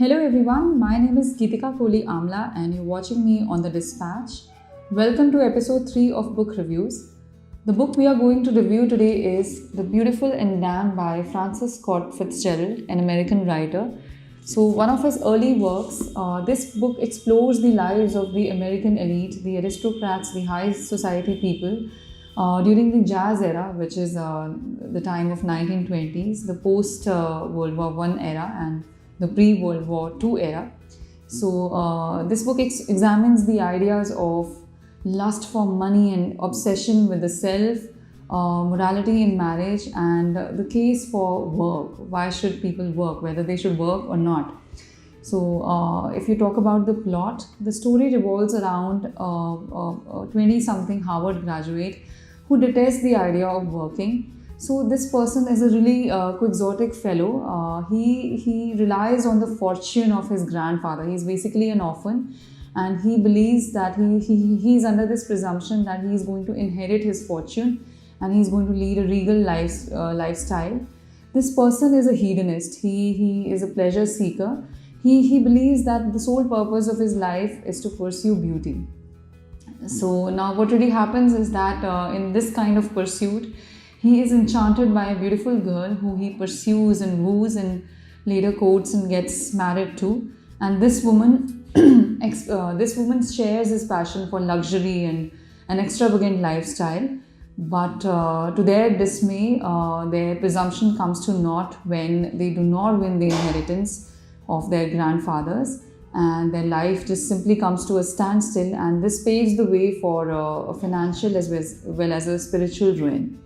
Hello everyone, my name is Geetika Kohli Amla and you're watching me on The Dispatch. Welcome to episode 3 of Book Reviews. The book we are going to review today is The Beautiful and Damned by Francis Scott Fitzgerald, an American writer. So one of his early works, this book explores the lives of the American elite, the aristocrats, the high society people during the jazz era, which is the time of 1920s, the post-World War I era and the pre-World War II era. So this book examines the ideas of lust for money and obsession with the self, morality in marriage, and the case for work. Why should people work, whether they should work or not? So if you talk about the plot, the story revolves around a 20-something Harvard graduate who detests the idea of working. So this person is a really quixotic fellow. He relies on the fortune of his grandfather. He's basically an orphan, and he believes that he's under this presumption that he's going to inherit his fortune and he's going to lead a regal lifestyle. This person is a hedonist. He is a pleasure seeker. He believes that the sole purpose of his life is to pursue beauty. So now what really happens is that in this kind of pursuit, he is enchanted by a beautiful girl who he pursues and woos and later courts and gets married to. And this woman, this woman shares his passion for luxury and an extravagant lifestyle. But to their dismay, their presumption comes to naught when they do not win the inheritance of their grandfathers, and their life just simply comes to a standstill. And this paves the way for a financial as well as a spiritual ruin.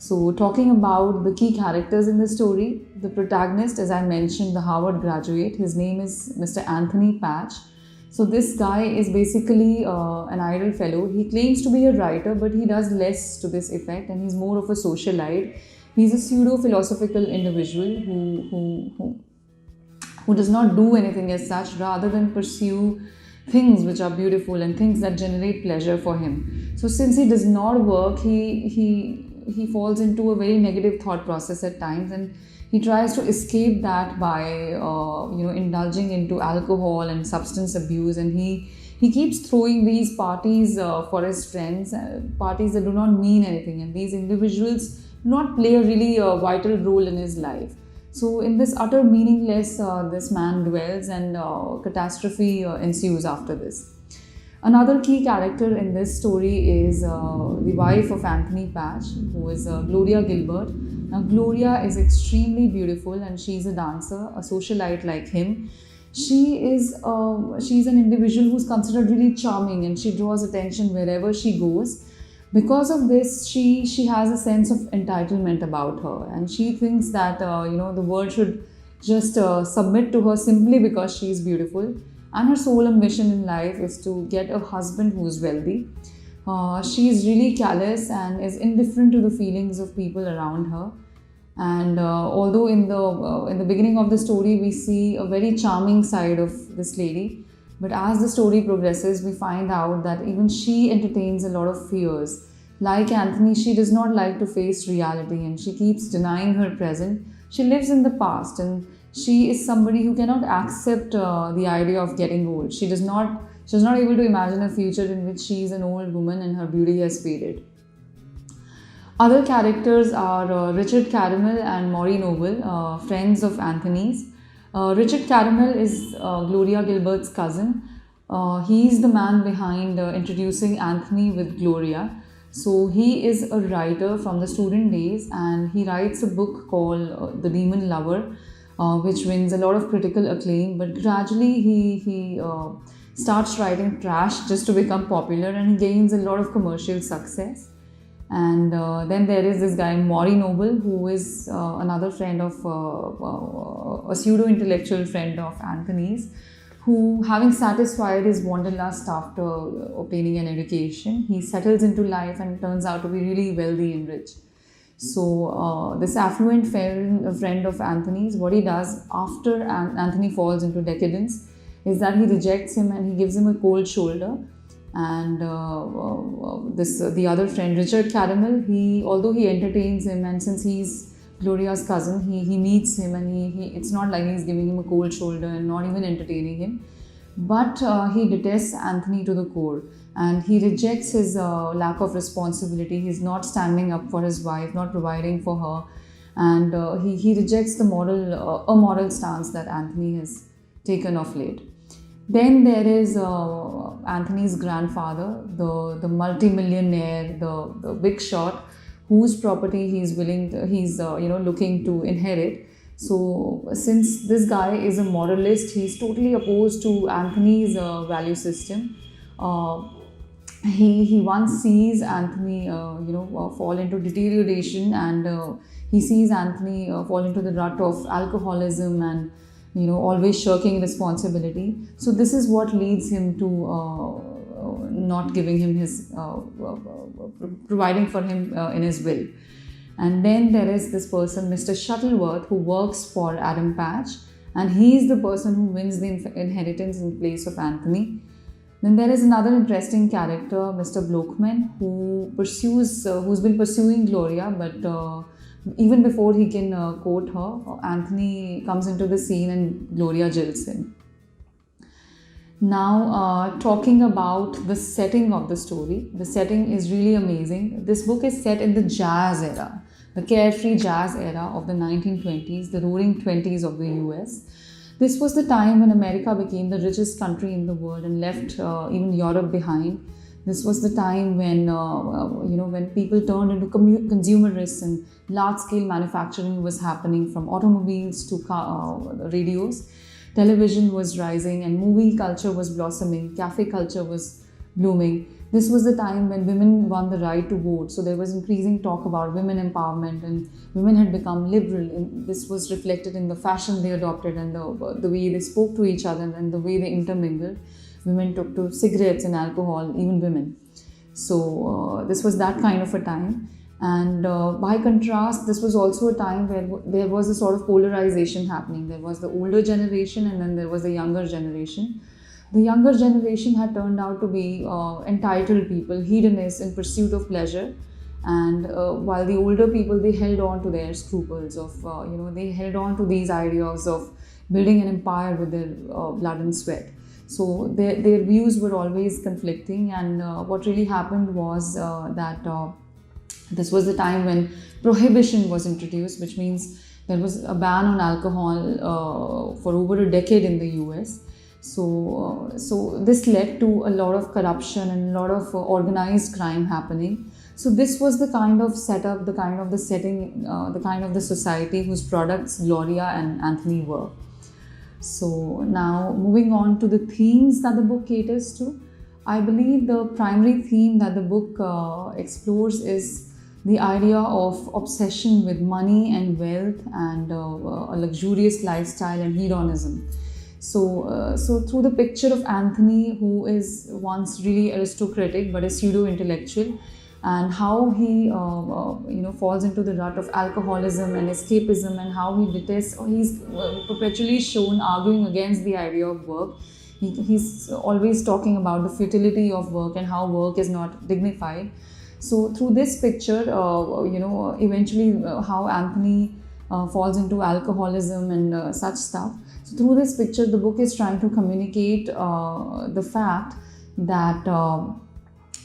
So talking about the key characters in the story, the protagonist, as I mentioned, the Harvard graduate, his name is Mr. Anthony Patch. So this guy is basically an idle fellow. He claims to be a writer, but he does less to this effect, and he's more of a socialite. He's a pseudo-philosophical individual who does not do anything as such, rather than pursue things which are beautiful and things that generate pleasure for him. So since he does not work, he falls into a very negative thought process at times, and he tries to escape that by indulging into alcohol and substance abuse. And he keeps throwing these parties for his friends, parties that do not mean anything, and these individuals do not play a really vital role in his life. So in this utter meaningless, this man dwells, and catastrophe ensues after this. Another key character in this story is the wife of Anthony Patch, who is Gloria Gilbert. Now, Gloria is extremely beautiful, and she's a dancer, a socialite like him. She's an individual who's considered really charming, and she draws attention wherever she goes. Because of this, she has a sense of entitlement about her, and she thinks that the world should just submit to her simply because she is beautiful. And her sole ambition in life is to get a husband who is wealthy. She is really callous and is indifferent to the feelings of people around her. And although in the beginning of the story we see a very charming side of this lady, but as the story progresses, we find out that even she entertains a lot of fears. Like Anthony, she does not like to face reality, and she keeps denying her present. She lives in the past, and she is somebody who cannot accept the idea of getting old. She's not able to imagine a future in which she is an old woman and her beauty has faded. Other characters are Richard Caramel and Maury Noble, friends of Anthony's. Richard Caramel is Gloria Gilbert's cousin. He's the man behind introducing Anthony with Gloria. So he is a writer from the student days, and he writes a book called The Demon Lover, which wins a lot of critical acclaim. But gradually he starts writing trash just to become popular, and he gains a lot of commercial success. And then there is this guy Maury Noble, who is another friend of a pseudo-intellectual friend of Anthony's, who, having satisfied his wanderlust after obtaining an education, he settles into life and turns out to be really wealthy and rich. So this affluent friend of Anthony's, what he does after Anthony falls into decadence is that he rejects him and he gives him a cold shoulder. And the other friend, Richard Caramel, although he entertains him, and since he's Gloria's cousin. He meets him, and he it's not like he's giving him a cold shoulder and not even entertaining him, but he detests Anthony to the core, and he rejects his lack of responsibility. He's not standing up for his wife, not providing for her, and he rejects the moral stance that Anthony has taken of late. Then there is Anthony's grandfather, the multimillionaire, the big shot, whose property he's looking to inherit. So since this guy is a moralist, he's totally opposed to Anthony's value system. Uh, he once sees Anthony fall into deterioration, and he sees Anthony fall into the rut of alcoholism and always shirking responsibility. So this is what leads him to not giving him his providing for him in his will. And then there is this person, Mr. Shuttleworth, who works for Adam Patch, and he is the person who wins the inheritance in place of Anthony. Then there is another interesting character, Mr. Blockman, who's been pursuing Gloria, but even before he can court her, Anthony comes into the scene and Gloria jilts him. Now, talking about the setting of the story, the setting is really amazing. This book is set in the jazz era, the carefree jazz era of the 1920s, the roaring 20s of the US. This was the time when America became the richest country in the world and left even Europe behind. This was the time when when people turned into consumerists, and large-scale manufacturing was happening, from automobiles to radios. Television was rising, and movie culture was blossoming. Cafe culture was blooming. This was the time when women won the right to vote. So there was increasing talk about women empowerment, and women had become liberal. And this was reflected in the fashion they adopted, and the way they spoke to each other, and the way they intermingled. Women took to cigarettes and alcohol, even women. So this was that kind of a time. And by contrast, this was also a time where there was a sort of polarization happening. There was the older generation, and then there was the younger generation. The younger generation had turned out to be entitled people, hedonists in pursuit of pleasure. And while the older people, they held on to their scruples of, they held on to these ideas of building an empire with their blood and sweat. So their views were always conflicting, and what really happened was that this was the time when prohibition was introduced, which means there was a ban on alcohol for over a decade in the US. So this led to a lot of corruption and a lot of organized crime happening. So this was the kind of setup, the kind of the setting, the kind of the society whose products Gloria and Anthony were. So now moving on to the themes that the book caters to, I believe the primary theme that the book explores is the idea of obsession with money and wealth, and a luxurious lifestyle and hedonism. So through the picture of Anthony, who is once really aristocratic but a pseudo-intellectual, and how he falls into the rut of alcoholism and escapism, and how he detests, or he's perpetually shown arguing against the idea of work. He's always talking about the futility of work and how work is not dignified. So through this picture, eventually how Anthony falls into alcoholism and such stuff. So through this picture, the book is trying to communicate the fact that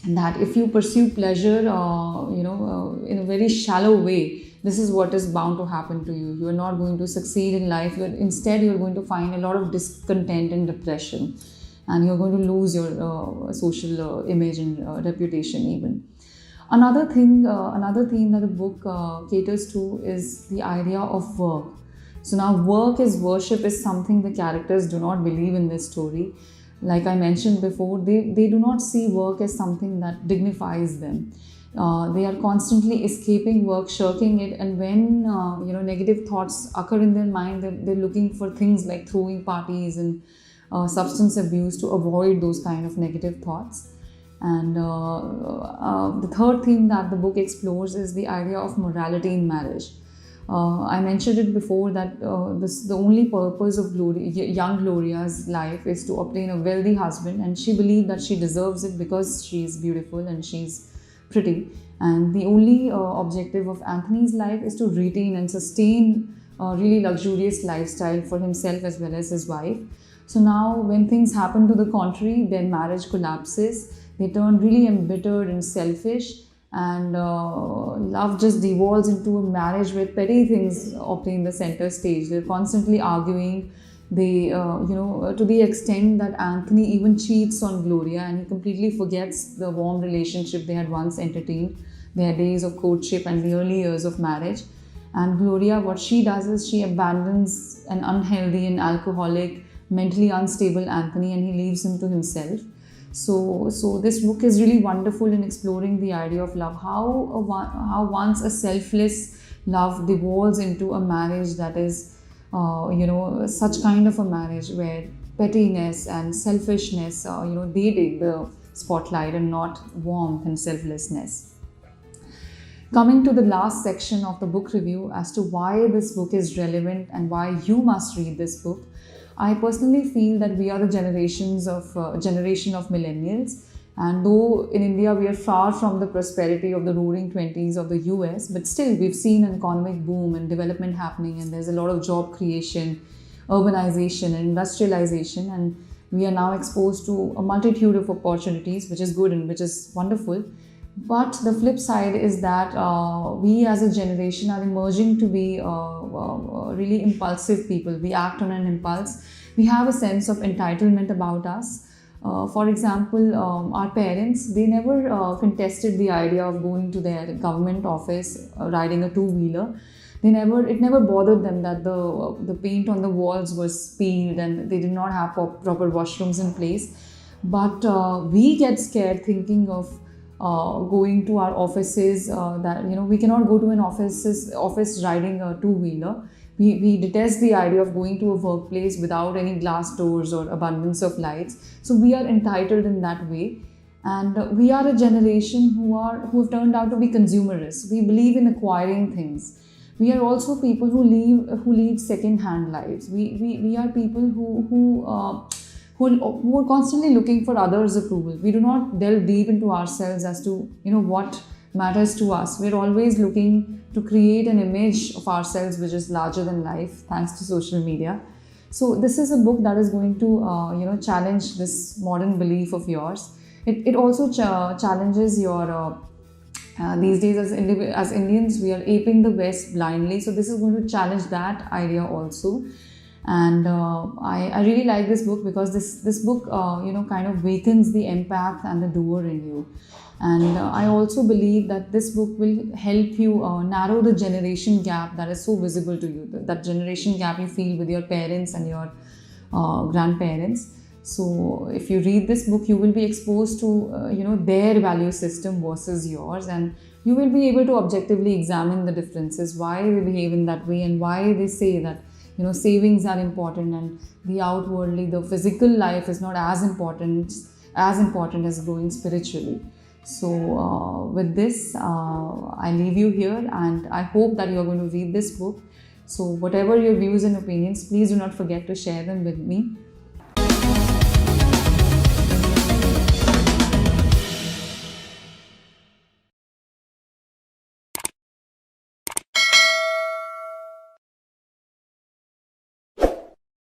that if you pursue pleasure, in a very shallow way, this is what is bound to happen to you. You are not going to succeed in life. Instead, you are going to find a lot of discontent and depression, and you are going to lose your social image and reputation even. Another theme that the book caters to is the idea of work. So now work as worship is something the characters do not believe in this story. Like I mentioned before, they do not see work as something that dignifies them. They are constantly escaping work, shirking it, and when negative thoughts occur in their mind, they're looking for things like throwing parties and substance abuse to avoid those kind of negative thoughts. And the third theme that the book explores is the idea of morality in marriage. I mentioned it before that the only purpose of young Gloria's life is to obtain a wealthy husband, and she believed that she deserves it because she is beautiful and she's pretty. And the only objective of Anthony's life is to retain and sustain a really luxurious lifestyle for himself as well as his wife. So now, when things happen to the contrary, their marriage collapses, they turn really embittered and selfish, and love just devolves into a marriage where petty things obtain the center stage. They're constantly arguing. They, to the extent that Anthony even cheats on Gloria, and he completely forgets the warm relationship they had once entertained, their days of courtship and the early years of marriage. And Gloria, what she does is she abandons an unhealthy and alcoholic, mentally unstable Anthony, and he leaves him to himself. So this book is really wonderful in exploring the idea of love, how once a selfless love devolves into a marriage that is, such kind of a marriage where pettiness and selfishness, they take the spotlight and not warmth and selflessness. Coming to the last section of the book review as to why this book is relevant and why you must read this book, I personally feel that we are the generation of millennials, and though in India we are far from the prosperity of the roaring 20s of the US, but still we've seen an economic boom and development happening, and there's a lot of job creation, urbanization and industrialization, and we are now exposed to a multitude of opportunities, which is good and which is wonderful. But the flip side is that we as a generation are emerging to be really impulsive people. We act on an impulse. We have a sense of entitlement about us. For example, our parents, they never contested the idea of going to their government office, riding a two-wheeler. It never bothered them that the paint on the walls was peeled and they did not have proper washrooms in place. But we get scared thinking of going to our offices, we cannot go to an office riding a two-wheeler. We detest the idea of going to a workplace without any glass doors or abundance of lights. So we are entitled in that way, and we are a generation who have turned out to be consumerists. We believe in acquiring things. We are also people who lead second-hand lives. We are people who are constantly looking for others' approval. We do not delve deep into ourselves as to what matters to us. We're always looking to create an image of ourselves which is larger than life, thanks to social media. So this is a book that is going to challenge this modern belief of yours. It also challenges your these days as Indians, we are aping the West blindly. So this is going to challenge that idea also. And I really like this book because this book kind of wakens the empath and the doer in you. And I also believe that this book will help you narrow the generation gap that is so visible to you, that generation gap you feel with your parents and your grandparents. So if you read this book, you will be exposed to their value system versus yours, and you will be able to objectively examine the differences, why they behave in that way and why they say that savings are important, and the physical life is not as important as growing spiritually. So with this, I leave you here, and I hope that you are going to read this book. So whatever your views and opinions, please do not forget to share them with me.